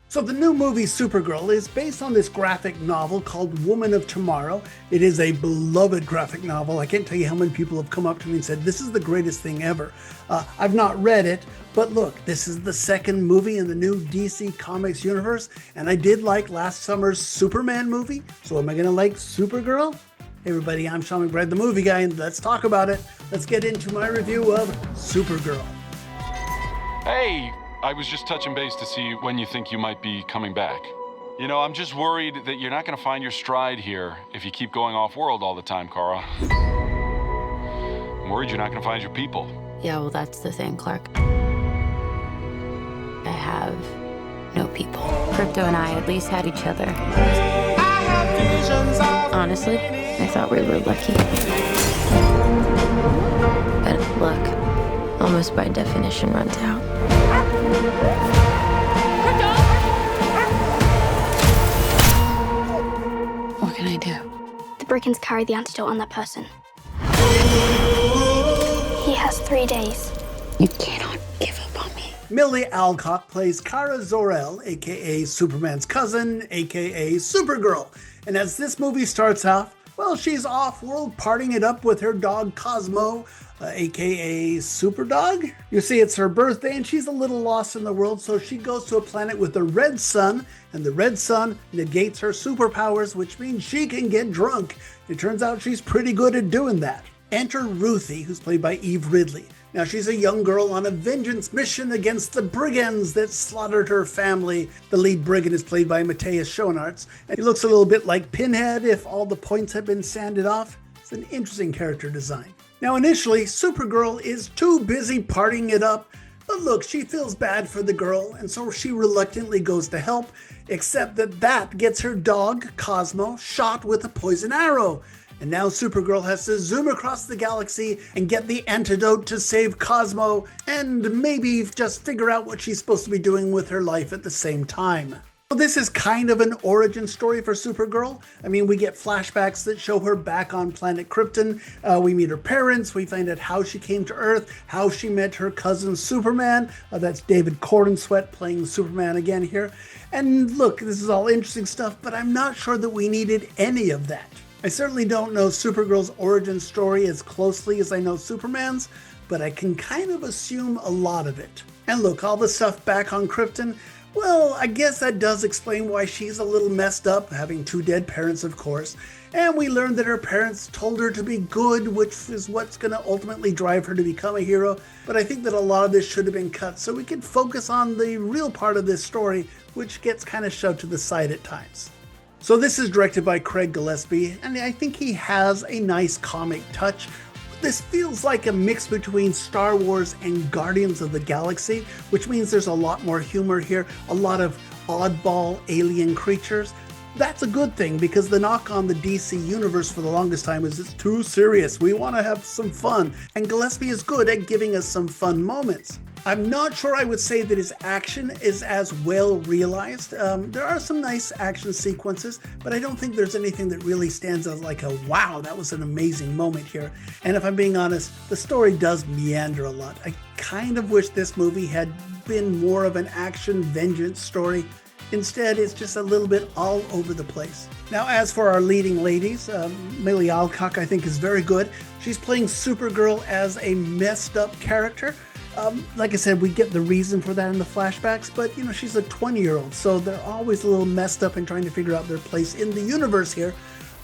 So the new movie Supergirl is based on this graphic novel called Woman of Tomorrow. It is a beloved graphic novel. I can't tell you how many people have come up to me and said, this is the greatest thing ever. I've not read it, but look, this is the second movie in the new DC Comics universe, and I did like last summer's Superman movie, so am I going to like Supergirl? Hey everybody, I'm Sean McBride, the movie guy, and let's talk about it. Let's get into my review of Supergirl. Hey! I was just touching base to see when you think you might be coming back. You know, I'm just worried that you're not going to find your stride here if you keep going off-world all the time, Kara. I'm worried you're not going to find your people. Yeah, well, that's the thing, Clark. I have no people. Crypto and I at least had each other. Honestly, I thought we were lucky. But luck, almost by definition, runs out. What can I do? The Brickens carry the antidote on that person. He has 3 days. You cannot give up on me. Millie Alcock plays Kara Zor-El, aka Superman's cousin, aka Supergirl. And as this movie starts off, well, she's off-world partying it up with her dog Cosmo, aka Superdog. You see, it's her birthday and she's a little lost in the world, so she goes to a planet with a red sun, and the red sun negates her superpowers, which means she can get drunk. It turns out she's pretty good at doing that. Enter Ruthie, who's played by Eve Ridley. Now, she's a young girl on a vengeance mission against the brigands that slaughtered her family. The lead brigand is played by Matthias Schoenaerts, and he looks a little bit like Pinhead if all the points had been sanded off. It's an interesting character design. Now, initially, Supergirl is too busy partying it up, but look, she feels bad for the girl, and so she reluctantly goes to help, except that gets her dog, Cosmo, shot with a poison arrow. And now Supergirl has to zoom across the galaxy and get the antidote to save Cosmo, and maybe just figure out what she's supposed to be doing with her life at the same time. Well, this is kind of an origin story for Supergirl. I mean, we get flashbacks that show her back on planet Krypton. We meet her parents. We find out how she came to Earth, how she met her cousin Superman. That's David Corenswet playing Superman again here. And look, this is all interesting stuff, but I'm not sure that we needed any of that. I certainly don't know Supergirl's origin story as closely as I know Superman's, but I can kind of assume a lot of it. And look, all the stuff back on Krypton, well, I guess that does explain why she's a little messed up, having 2 dead parents, of course. And we learned that her parents told her to be good, which is what's going to ultimately drive her to become a hero. But I think that a lot of this should have been cut so we could focus on the real part of this story, which gets kind of shoved to the side at times. So this is directed by Craig Gillespie, and I think he has a nice comic touch. This feels like a mix between Star Wars and Guardians of the Galaxy, which means there's a lot more humor here, a lot of oddball alien creatures. That's a good thing, because the knock on the DC universe for the longest time is it's too serious. We want to have some fun, and Gillespie is good at giving us some fun moments. I'm not sure I would say that his action is as well realized. There are some nice action sequences, but I don't think there's anything that really stands out like a wow, that was an amazing moment here. And if I'm being honest, the story does meander a lot. I kind of wish this movie had been more of an action vengeance story. Instead, it's just a little bit all over the place. Now, as for our leading ladies, Millie Alcock I think is very good. She's playing Supergirl as a messed up character. Like I said, we get the reason for that in the flashbacks, but you know, she's a 20-year-old, so they're always a little messed up and trying to figure out their place in the universe here.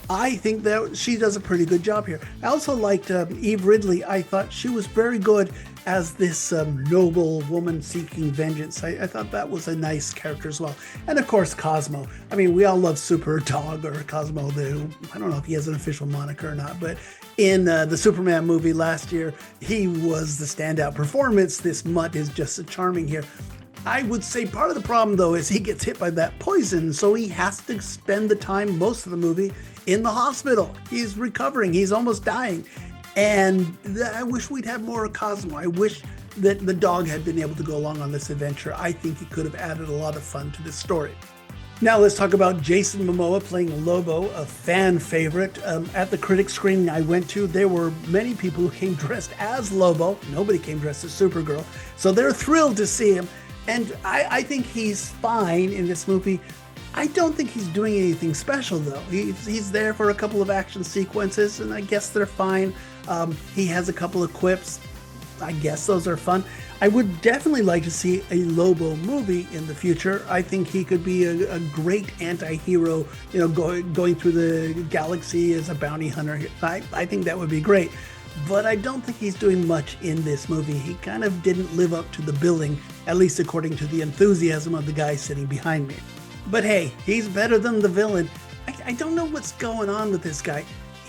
I think that she does a pretty good job here. I also liked Eve Ridley. I thought she was very good as this noble woman seeking vengeance. I thought that was a nice character as well. And of course, Cosmo. I mean, we all love Super Dog, or Cosmo, I don't know if he has an official moniker or not, but in the Superman movie last year, he was the standout performance. This mutt is just charming here. I would say part of the problem, though, is he gets hit by that poison, so he has to spend the time, most of the movie, in the hospital. He's recovering. He's almost dying. And I wish we'd have more of Cosmo. I wish that the dog had been able to go along on this adventure. I think he could have added a lot of fun to this story. Now let's talk about Jason Momoa playing Lobo, a fan favorite. At the critics screening I went to, there were many people who came dressed as Lobo. Nobody came dressed as Supergirl. So they're thrilled to see him. And I think he's fine in this movie. I don't think he's doing anything special, though. He's there for a couple of action sequences, and I guess they're fine. He has a couple of quips. I guess those are fun. I would definitely like to see a Lobo movie in the future. I think he could be a great anti-hero, going through the galaxy as a bounty hunter. I think that would be great. But I don't think he's doing much in this movie. He kind of didn't live up to the billing, at least according to the enthusiasm of the guy sitting behind me. But hey, he's better than the villain. I don't know what's going on with this guy.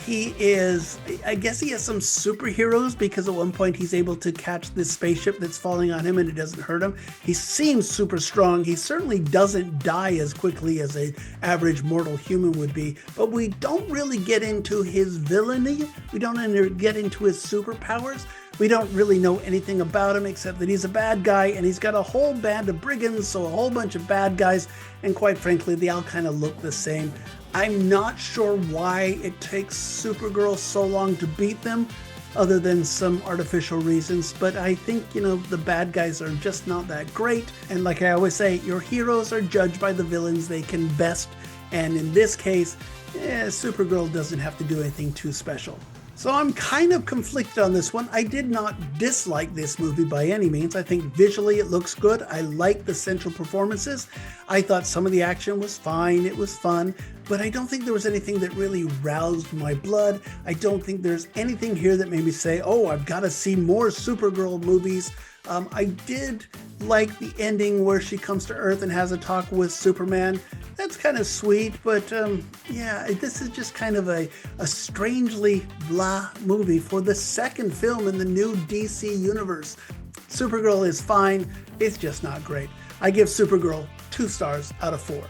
I guess he has some superheroes, because at one point he's able to catch this spaceship that's falling on him and it doesn't hurt him. He seems super strong. He certainly doesn't die as quickly as an average mortal human would be, but we don't really get into his villainy. We don't get into his superpowers. We don't really know anything about him except that he's a bad guy and he's got a whole band of brigands, so a whole bunch of bad guys, and quite frankly, they all kind of look the same. I'm not sure why it takes Supergirl so long to beat them, other than some artificial reasons, but I think, the bad guys are just not that great, and like I always say, your heroes are judged by the villains they can best, and in this case, Supergirl doesn't have to do anything too special. So I'm kind of conflicted on this one. I did not dislike this movie by any means. I think visually it looks good. I like the central performances. I thought some of the action was fine. It was fun, but I don't think there was anything that really roused my blood. I don't think there's anything here that made me say, oh, I've got to see more Supergirl movies. I did like the ending where she comes to Earth and has a talk with Superman. That's kind of sweet, but this is just kind of a strangely blah movie for the second film in the new DC universe. Supergirl is fine, it's just not great. I give Supergirl 2 stars out of 4.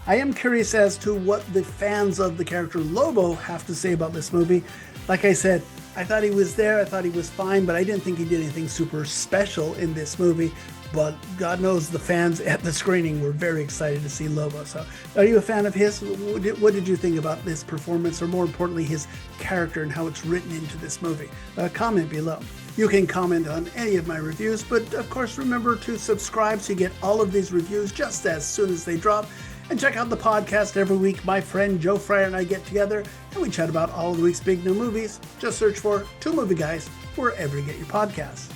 I am curious as to what the fans of the character Lobo have to say about this movie. Like I said, I thought he was there, I thought he was fine, but I didn't think he did anything super special in this movie. But God knows the fans at the screening were very excited to see Lobo. So are you a fan of his? What did you think about this performance, or more importantly, his character and how it's written into this movie? Comment below. You can comment on any of my reviews, but of course remember to subscribe so you get all of these reviews just as soon as they drop. And check out the podcast every week. My friend Joe Fryer and I get together and we chat about all of the week's big new movies. Just search for Two Movie Guys wherever you get your podcasts.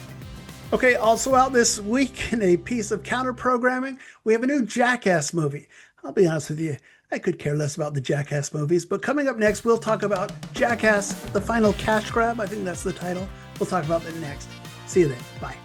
Okay, also out this week in a piece of counter-programming, we have a new Jackass movie. I'll be honest with you, I could care less about the Jackass movies, but coming up next, we'll talk about Jackass, The Final Cash Grab. I think that's the title. We'll talk about that next. See you then. Bye.